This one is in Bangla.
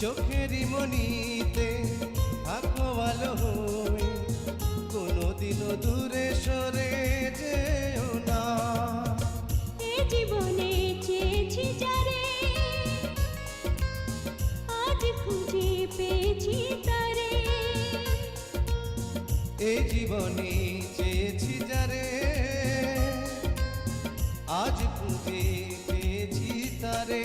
চোখেরই মনিতে থাকো ভালো হয়ে, কোনোদিনও দূরে সরে যেও না। এ জীবনে চেয়েছি যারে, আজ খুঁজে পেয়েছি তারে। এ জীবনে চেয়েছি যারে, আজ খুঁজে পেয়েছি তারে।